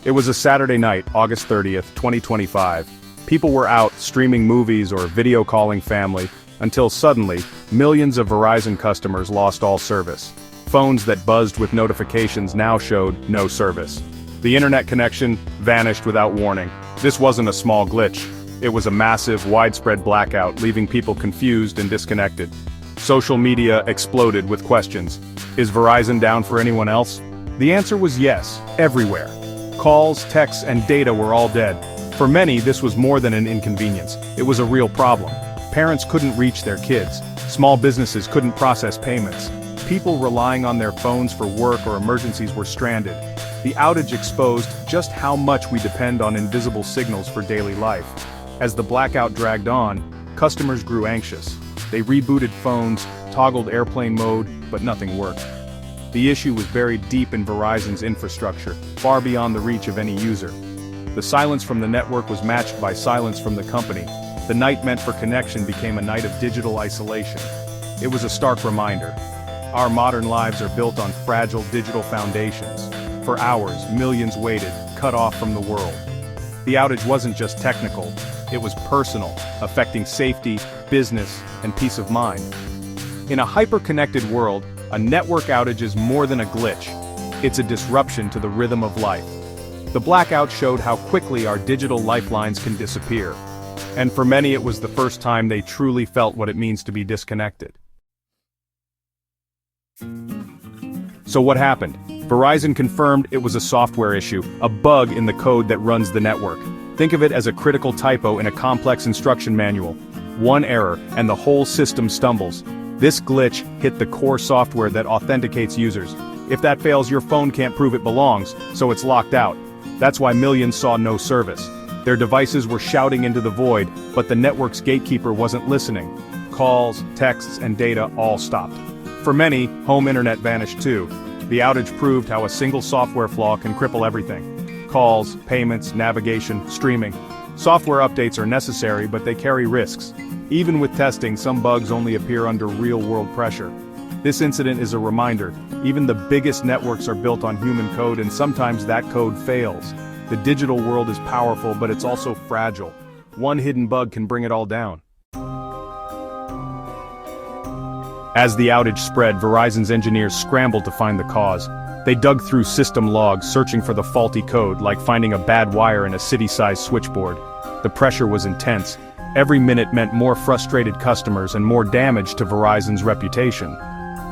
It was a Saturday night, August 30th, 2025. People were out streaming movies or video calling family, until suddenly, millions of Verizon customers lost all service. Phones that buzzed with notifications now showed no service. The internet connection vanished without warning. This wasn't a small glitch. It was a massive, widespread blackout, leaving people confused and disconnected. Social media exploded with questions. Is Verizon down for anyone else? The answer was yes, everywhere. Calls, texts, and data were all dead. For many, this was more than an inconvenience. It was a real problem. Parents couldn't reach their kids. Small businesses couldn't process payments. People relying on their phones for work or emergencies were stranded. The outage exposed just how much we depend on invisible signals for daily life. As the blackout dragged on, customers grew anxious. They rebooted phones, toggled airplane mode, but nothing worked. The issue was buried deep in Verizon's infrastructure, far beyond the reach of any user. The silence from the network was matched by silence from the company. The night meant for connection became a night of digital isolation. It was a stark reminder. Our modern lives are built on fragile digital foundations. For hours, millions waited, cut off from the world. The outage wasn't just technical, it was personal, affecting safety, business, and peace of mind. In a hyper-connected world, a network outage is more than a glitch. It's a disruption to the rhythm of life. The blackout showed how quickly our digital lifelines can disappear. And for many it was the first time they truly felt what it means to be disconnected. So what happened? Verizon confirmed it was a software issue, a bug in the code that runs the network. Think of it as a critical typo in a complex instruction manual. One error, and the whole system stumbles. This glitch hit the core software that authenticates users. If that fails, your phone can't prove it belongs, so it's locked out. That's why millions saw no service. Their devices were shouting into the void, but the network's gatekeeper wasn't listening. Calls, texts, and data all stopped. For many, home internet vanished too. The outage proved how a single software flaw can cripple everything. Calls, payments, navigation, streaming. Software updates are necessary, but they carry risks. Even with testing, some bugs only appear under real-world pressure. This incident is a reminder, even the biggest networks are built on human code and sometimes that code fails. The digital world is powerful, but it's also fragile. One hidden bug can bring it all down. As the outage spread, Verizon's engineers scrambled to find the cause. They dug through system logs, searching for the faulty code, like finding a bad wire in a city-sized switchboard. The pressure was intense. Every minute meant more frustrated customers and more damage to Verizon's reputation.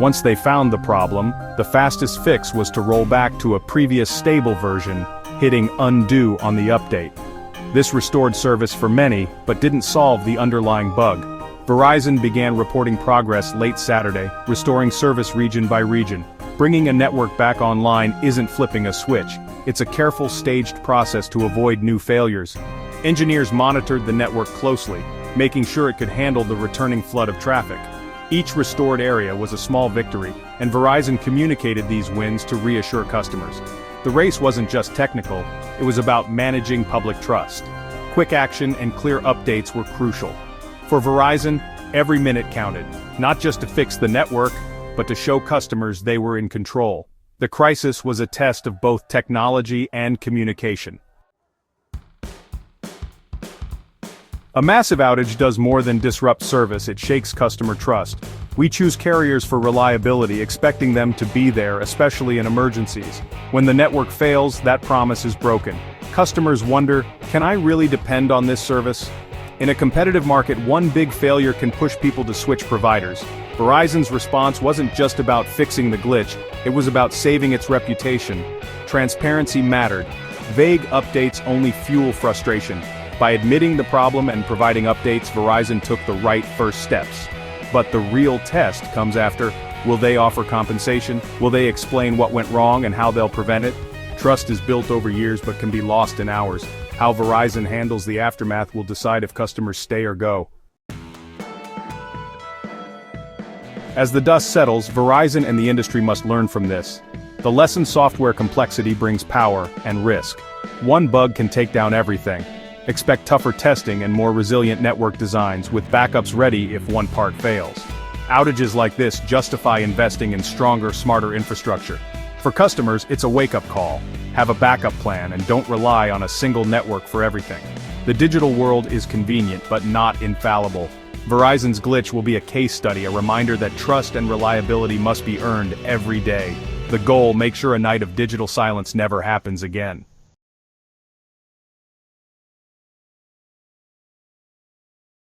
Once they found the problem, the fastest fix was to roll back to a previous stable version, hitting undo on the update. This restored service for many, but didn't solve the underlying bug. Verizon began reporting progress late Saturday, restoring service region by region. Bringing a network back online isn't flipping a switch. It's a careful, staged process to avoid new failures. Engineers monitored the network closely, making sure it could handle the returning flood of traffic. Each restored area was a small victory, and Verizon communicated these wins to reassure customers. The race wasn't just technical, it was about managing public trust. Quick action and clear updates were crucial. For Verizon, every minute counted, not just to fix the network, but to show customers they were in control. The crisis was a test of both technology and communication. A massive outage does more than disrupt service, it shakes customer trust. We choose carriers for reliability, expecting them to be there, especially in emergencies. When the network fails, that promise is broken. Customers wonder, can I really depend on this service? In a competitive market, one big failure can push people to switch providers. Verizon's response wasn't just about fixing the glitch, it was about saving its reputation. Transparency mattered. Vague updates only fuel frustration. By admitting the problem and providing updates, Verizon took the right first steps. But the real test comes after. Will they offer compensation? Will they explain what went wrong and how they'll prevent it? Trust is built over years but can be lost in hours. How Verizon handles the aftermath will decide if customers stay or go. As the dust settles, Verizon and the industry must learn from this. The lesson: software complexity brings power and risk. One bug can take down everything. Expect tougher testing and more resilient network designs, with backups ready if one part fails. Outages like this justify investing in stronger, smarter infrastructure. For customers, it's a wake-up call. Have a backup plan and don't rely on a single network for everything. The digital world is convenient but not infallible. Verizon's glitch will be a case study, a reminder that trust and reliability must be earned every day. The goal: make sure a night of digital silence never happens again.